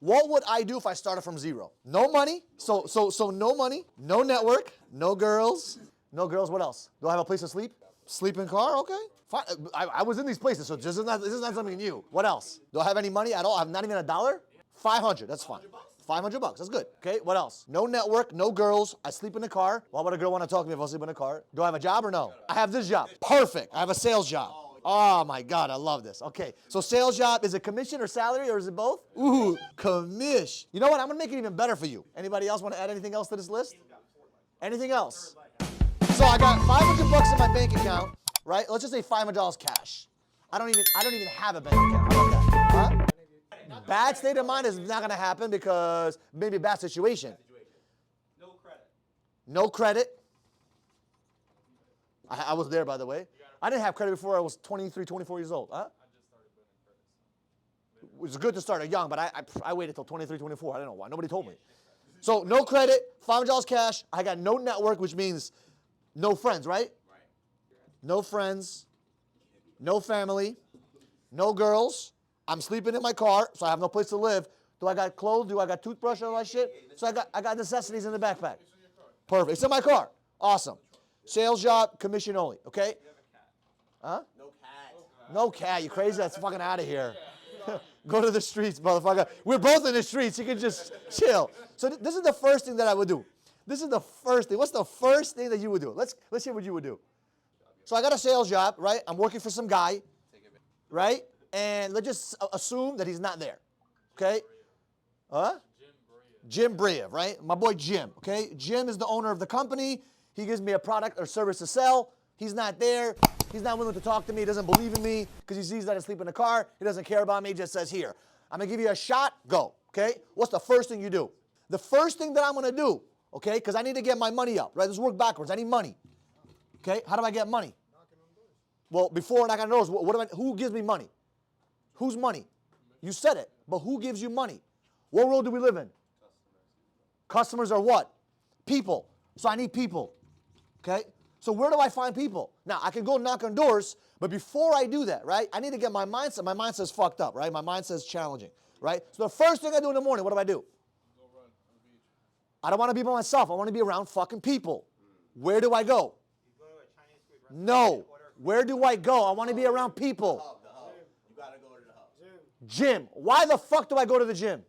What would I do if I started from zero? No money. So no money, no network, no girls. No girls, what else? Do I have a place to sleep? Sleep in car? Okay. Fine. I was in these places, so this is not something new. What else? Do I have any money at all? I have not even $1? 500, that's fine. $500, that's good. Okay, what else? No network, no girls. I sleep in the car. Why would a girl want to talk to me if I sleep in the car? Do I have a job or no? I have this job. Perfect. I have a sales job. Oh my God, I love this. Okay, so sales job, is it commission or salary or is it both? Ooh, commish. You know what? I'm gonna make it even better for you. Anybody else want to add anything else to this list? Anything else? So I got $500 in my bank account, right? Let's just say $500 cash. I don't even have a bank account. How about that? Huh? Bad state of mind is not gonna happen because maybe a bad situation. No credit. No credit. I was there, by the way. I didn't have credit before I was 23, 24 years old. Huh? I just started building credit. It was good to start young, but I waited till 23, 24. I don't know why. Nobody told me. So no credit, $500 cash. I got no network, which means no friends, right? Right. No friends, no family, no girls. I'm sleeping in my car, so I have no place to live. Do I got clothes? Do I got toothbrush and all that shit? So I got necessities in the backpack. It's in your car. Perfect. It's in my car. Awesome. Sales job, commission only, okay? You have a cat. Huh? No cat. No cat, you crazy? That's fucking out of here. Go to the streets, motherfucker. We're both in the streets. You can just chill. So this is the first thing that I would do. This is the first thing. What's the first thing that you would do? Let's hear what you would do. So I got a sales job, right? I'm working for some guy, right? And let's just assume that he's not there, okay? Huh? Jim Briev, right? My boy Jim, okay? Jim is the owner of the company. He gives me a product or service to sell. He's not there. He's not willing to talk to me. He doesn't believe in me because he sees that I sleep in the car. He doesn't care about me. He just says, here, I'm going to give you a shot. Go, okay? What's the first thing you do? The first thing that I'm going to do, okay, because I need to get my money up, right? Let's work backwards. I need money, okay? How do I get money? Well, before knocking on doors, who gives me money? Whose money? You said it, but who gives you money? What world do we live in? Customers are what? People. So I need people, okay? So where do I find people? Now, I can go knock on doors, but before I do that, right, I need to get my mindset. My mindset's fucked up, right? My mindset's challenging, right? So the first thing I do in the morning, what do? Go run on the beach. I don't want to be by myself. I want to be around fucking people. Where do I go? You go to a Chinese food restaurant. No. Where do I go? I want to be around people. The hub. You gotta go to the hub. Gym. Why the fuck do I go to the gym?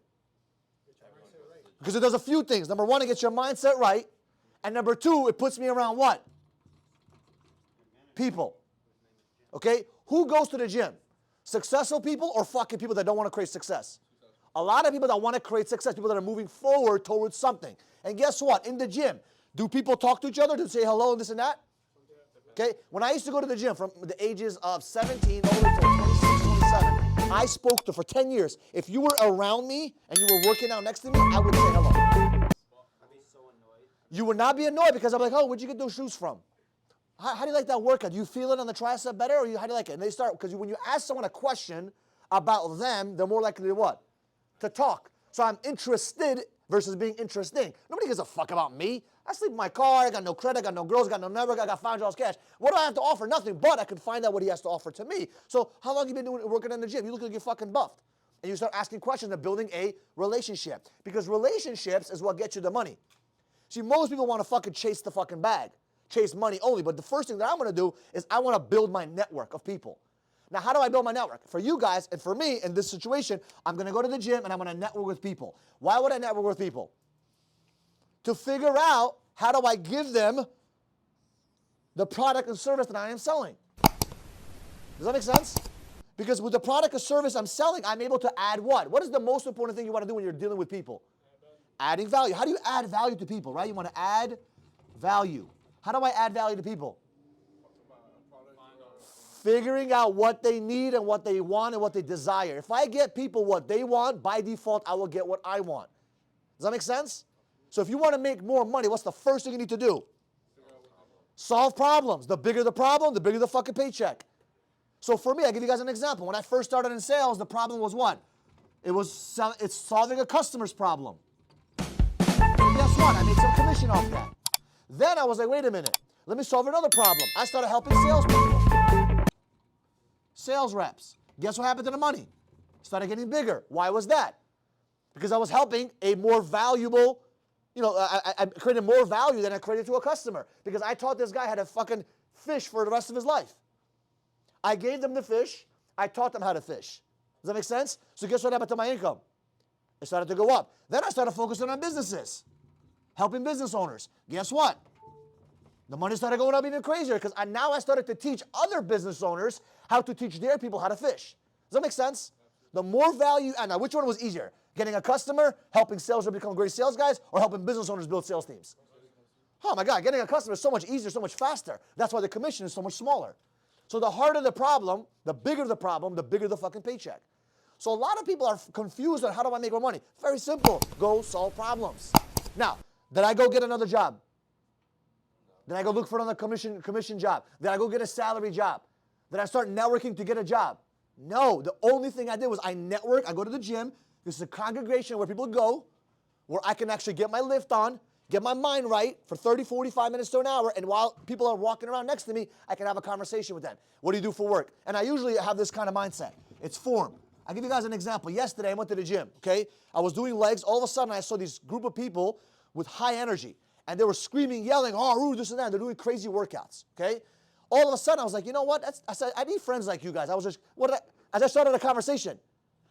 Because it does a few things. Number one, it gets your mindset right. And number two, it puts me around what? People. Okay? Who goes to the gym? Successful people or fucking people that don't want to create success? A lot of people that want to create success, people that are moving forward towards something. And guess what? In the gym, do people talk to each other? Do they say hello and this and that? Okay? When I used to go to the gym from the ages of 17 all the way to 26, 27, I spoke to for 10 years. If you were around me and you were working out next to me, I would say hello. I'd be so annoyed. You would not be annoyed because I'm like, oh, where'd you get those shoes from? How do you like that workout? Do you feel it on the tricep better, or how do you like it? And they start, because when you ask someone a question about them, they're more likely to what? To talk. So I'm interested versus being interesting. Nobody gives a fuck about me. I sleep in my car. I got no credit. I got no girls. I got no network. I got $500 cash. What do I have to offer? Nothing. But I can find out what he has to offer to me. So how long have you been working in the gym? You look like you're fucking buffed. And you start asking questions and building a relationship. Because relationships is what gets you the money. See, most people want to fucking chase the fucking bag. Chase money only. But the first thing that I'm going to do is I want to build my network of people. Now, how do I build my network? For you guys and for me in this situation, I'm going to go to the gym and I'm going to network with people. Why would I network with people? To figure out how do I give them the product and service that I am selling. Does that make sense? Because with the product or service I'm selling, I'm able to add what? What is the most important thing you want to do when you're dealing with people? Adding value. How do you add value to people, right? You want to add value. How do I add value to people? Figuring out what they need and what they want and what they desire. If I get people what they want, by default, I will get what I want. Does that make sense? So if you want to make more money, what's the first thing you need to do? Solve problems. The bigger the problem, the bigger the fucking paycheck. So for me, I'll give you guys an example. When I first started in sales, the problem was what? It's solving a customer's problem. And guess what? I made some commission off that. Then I was like, wait a minute. Let me solve another problem. I started helping salespeople. Sales reps. Guess what happened to the money? Started getting bigger. Why was that? because I was helping a more valuable, I created more value than I created to a customer because I taught this guy how to fucking fish for the rest of his life. I gave them the fish. I taught them how to fish. Does that make sense? So guess what happened to my income? It started to go up. Then I started focusing on businesses, helping business owners. Guess what? The money started going up even crazier because now I started to teach other business owners how to teach their people how to fish. Does that make sense? The more value, and now which one was easier? Getting a customer, helping sales reps become great sales guys, or helping business owners build sales teams? Oh my God, getting a customer is so much easier, so much faster. That's why the commission is so much smaller. So the harder the problem, the bigger the fucking paycheck. So a lot of people are confused on how do I make more money. Very simple. Go solve problems. Now, did I go get another job? Did I go look for another commission job? Did I go get a salary job? Did I start networking to get a job? No. The only thing I did was I network. I go to the gym. This is a congregation where people go, where I can actually get my lift on, get my mind right for 30, 45 minutes to an hour, and while people are walking around next to me, I can have a conversation with them. What do you do for work? And I usually have this kind of mindset. It's form. I'll give you guys an example. Yesterday, I went to the gym, okay? I was doing legs. All of a sudden, I saw this group of people with high energy. And they were screaming, yelling, oh, this and that. They're doing crazy workouts, okay? All of a sudden, I was like, you know what? I said, I need friends like you guys. As I started a conversation.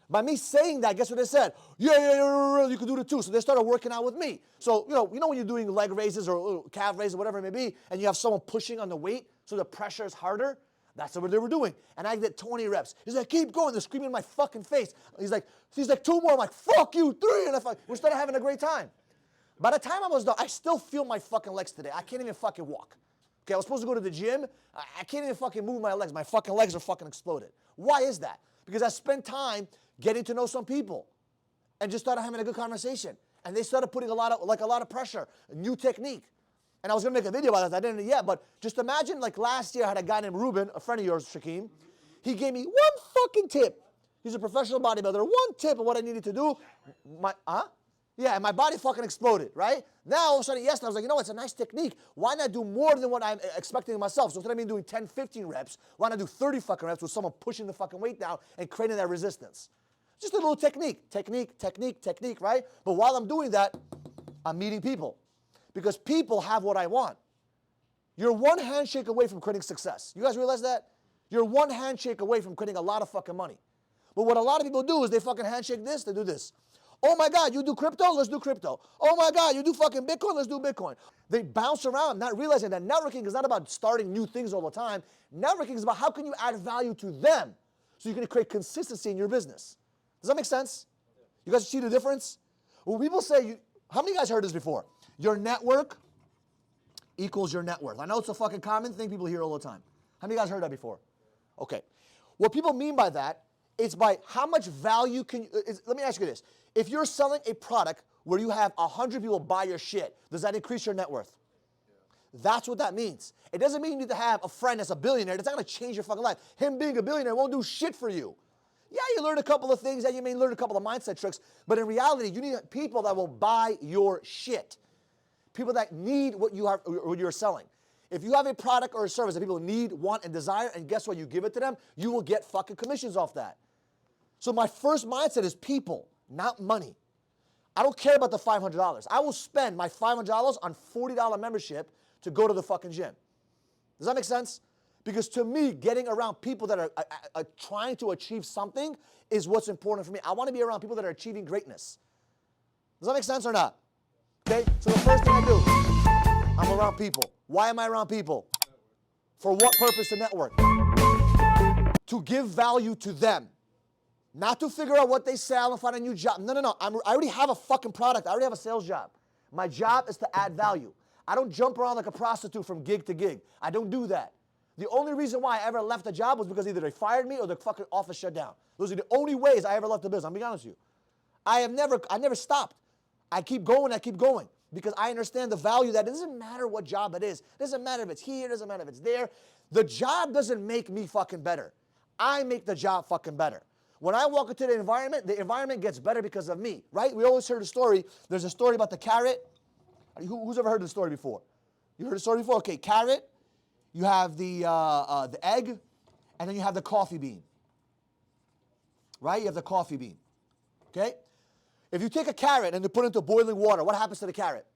By me saying that, guess what they said? Yeah, you can do it too. So they started working out with me. So, you know when you're doing leg raises or calf raises, whatever it may be, and you have someone pushing on the weight, so the pressure is harder? That's what they were doing. And I did 20 reps. He's like, keep going. They're screaming in my fucking face. He's like, two more. I'm like, fuck you, 3. And we started having a great time. By the time I was done, I still feel my fucking legs today. I can't even fucking walk. Okay, I was supposed to go to the gym. I can't even fucking move my legs. My fucking legs are fucking exploded. Why is that? Because I spent time getting to know some people and just started having a good conversation. And they started putting a lot of pressure, a new technique. And I was going to make a video about that. I didn't yet, but just imagine like last year I had a guy named Ruben, a friend of yours, Shaquem. He gave me one fucking tip. He's a professional bodybuilder. One tip of what I needed to do. Yeah, and my body fucking exploded, right? Now, all of a sudden, yesterday, I was like, you know what, it's a nice technique. Why not do more than what I'm expecting of myself? So instead of me doing 10, 15 reps, why not do 30 fucking reps with someone pushing the fucking weight down and creating that resistance? Just a little technique, right? But while I'm doing that, I'm meeting people. Because people have what I want. You're one handshake away from creating success. You guys realize that? You're one handshake away from creating a lot of fucking money. But what a lot of people do is they fucking handshake this, they do this. Oh my God, you do crypto? Let's do crypto. Oh my God, you do fucking Bitcoin? Let's do Bitcoin. They bounce around, not realizing that networking is not about starting new things all the time. Networking is about how can you add value to them so you can create consistency in your business. Does that make sense? You guys see the difference? When people say, how many of you guys heard this before? Your network equals your net worth. I know it's a fucking common thing people hear all the time. How many of you guys heard that before? Okay. What people mean by that is by how much value can you, let me ask you this. If you're selling a product where you have 100 people buy your shit, does that increase your net worth? Yeah. That's what that means. It doesn't mean you need to have a friend that's a billionaire. That's not going to change your fucking life. Him being a billionaire won't do shit for you. Yeah, you learn a couple of things. Yeah, you may learn a couple of mindset tricks. But in reality, you need people that will buy your shit. People that need what you're selling. If you have a product or a service that people need, want, and desire, and guess what? You give it to them, you will get fucking commissions off that. So my first mindset is people, not money. I don't care about the $500. I will spend my $500 on $40 membership to go to the fucking gym. Does that make sense? Because to me, getting around people that are trying to achieve something is what's important for me. I want to be around people that are achieving greatness. Does that make sense or not? Okay, so the first thing I do, I'm around people. Why am I around people? For what purpose to network? To give value to them. Not to figure out what they sell and find a new job. No. I already have a fucking product. I already have a sales job. My job is to add value. I don't jump around like a prostitute from gig to gig. I don't do that. The only reason why I ever left a job was because either they fired me or the fucking office shut down. Those are the only ways I ever left the business. I'm being honest with you. I never stopped. I keep going, because I understand the value that it doesn't matter what job it is. It doesn't matter if it's here, it doesn't matter if it's there. The job doesn't make me fucking better. I make the job fucking better. When I walk into the environment gets better because of me, right? We always heard a story. There's a story about the carrot. Who's ever heard the story before? You heard the story before? Okay, carrot. You have the egg, and then you have the coffee bean. Right? You have the coffee bean. Okay? If you take a carrot and you put it into boiling water, what happens to the carrot?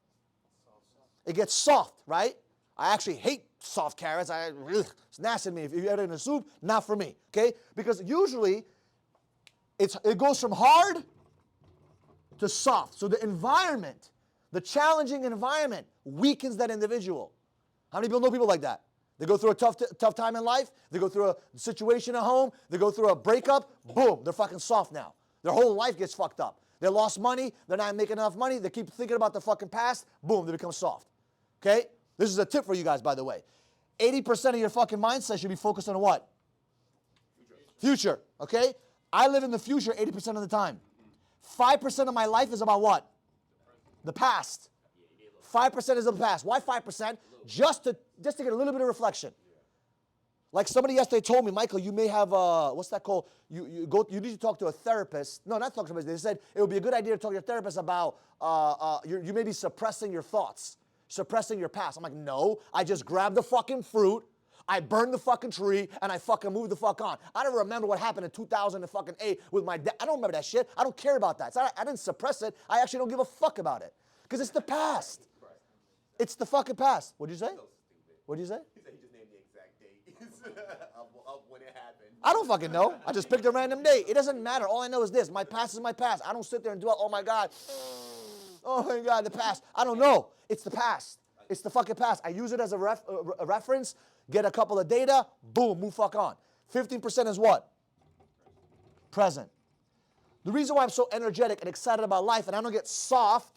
It gets soft, right? I actually hate soft carrots. It's nasty to me. If you eat it in a soup, not for me, okay? Because usually it goes from hard to soft. So the environment, the challenging environment, weakens that individual. How many people know people like that? They go through a tough time in life. They go through a situation at home. They go through a breakup. Boom, they're fucking soft now. Their whole life gets fucked up. They lost money. They're not making enough money. They keep thinking about the fucking past. Boom, they become soft. Okay? This is a tip for you guys, by the way. 80% of your fucking mindset should be focused on what? Future. Okay? I live in the future 80% of the time. 5% of my life is about what? The past. 5% is of the past. Why 5%? Just to get a little bit of reflection. Like somebody yesterday told me, Michael, you may have what's that called? You need to talk to a therapist. No, not talk to a therapist. They said it would be a good idea to talk to your therapist about you may be suppressing your thoughts, suppressing your past. I'm like, no, I just grabbed the fucking fruit, I burned the fucking tree, and I fucking moved the fuck on. I don't remember what happened in 2008 with my dad. I don't remember that shit. I don't care about that. It's not, I didn't suppress it. I actually don't give a fuck about it. Because it's the past. It's the fucking past. What'd you say? What'd you say? He said he just named the exact date of when it happened. I don't fucking know. I just picked a random date. It doesn't matter. All I know is this. My past is my past. I don't sit there and dwell, oh my God, the past. I don't know. It's the past. It's the fucking past. I use it as a reference, get a couple of data, boom, move fuck on. 15% is what? Present. The reason why I'm so energetic and excited about life and I don't get soft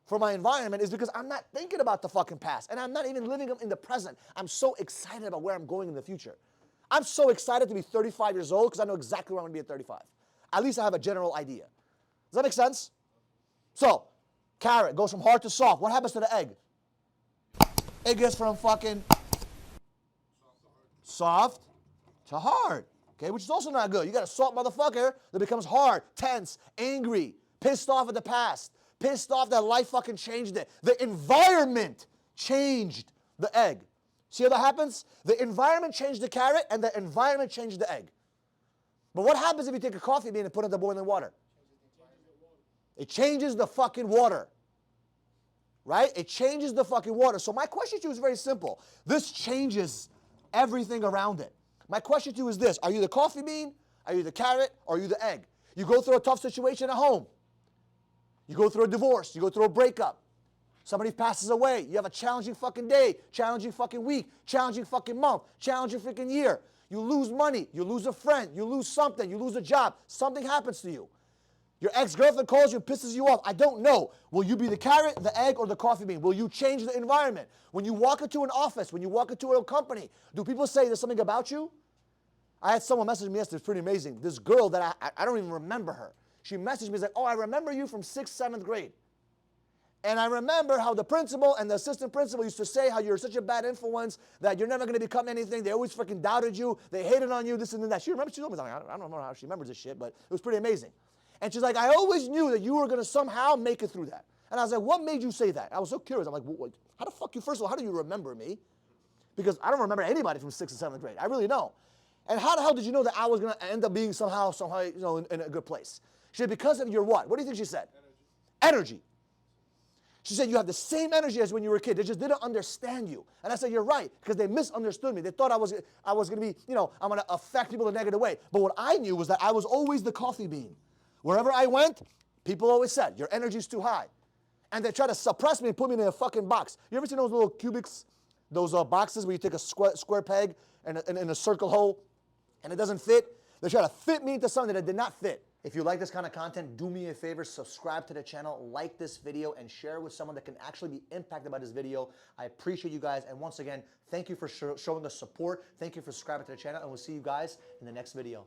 for my environment is because I'm not thinking about the fucking past and I'm not even living in the present. I'm so excited about where I'm going in the future. I'm so excited to be 35 years old because I know exactly where I'm going to be at 35. At least I have a general idea. Does that make sense? So, carrot goes from hard to soft. What happens to the egg? It gets from fucking soft to hard, okay, which is also not good. You got a soft motherfucker that becomes hard, tense, angry, pissed off at the past, pissed off that life fucking changed it. The environment changed the egg. See how that happens? The environment changed the carrot and the environment changed the egg. But what happens if you take a coffee bean and put it in the boiling water? It changes the fucking water. Right? It changes the fucking water. So my question to you is very simple. This changes everything around it. My question to you is this. Are you the coffee bean? Are you the carrot? Or are you the egg? You go through a tough situation at home. You go through a divorce. You go through a breakup. Somebody passes away. You have a challenging fucking day, challenging fucking week, challenging fucking month, challenging freaking year. You lose money. You lose a friend. You lose something. You lose a job. Something happens to you. Your ex-girlfriend calls you and pisses you off. I don't know. Will you be the carrot, the egg, or the coffee bean? Will you change the environment? When you walk into an office, when you walk into a company, do people say there's something about you? I had someone message me yesterday. It's pretty amazing. This girl that I don't even remember her. She messaged me like, oh, I remember you from 6th, 7th grade. And I remember how the principal and the assistant principal used to say how you're such a bad influence, that you're never going to become anything. They always freaking doubted you. They hated on you, this and that. She remembers, she told me, I don't know how she remembers this shit, but it was pretty amazing. And she's like, I always knew that you were going to somehow make it through that. And I was like, what made you say that? I was so curious. I'm like, how the fuck first of all, how do you remember me? Because I don't remember anybody from 6th and 7th grade. I really don't. And how the hell did you know that I was going to end up being somehow, you know, in a good place? She said, because of your what? What do you think she said? Energy. She said, you have the same energy as when you were a kid. They just didn't understand you. And I said, you're right, because they misunderstood me. They thought I was going to be, you know, I'm going to affect people in a negative way. But what I knew was that I was always the coffee bean. Wherever I went, people always said, your energy's too high. And they try to suppress me and put me in a fucking box. You ever seen those little cubics, those boxes where you take a square peg and in a circle hole and it doesn't fit? They try to fit me into something that did not fit. If you like this kind of content, do me a favor, subscribe to the channel, like this video, and share with someone that can actually be impacted by this video. I appreciate you guys. And once again, thank you for showing us support. Thank you for subscribing to the channel, and we'll see you guys in the next video.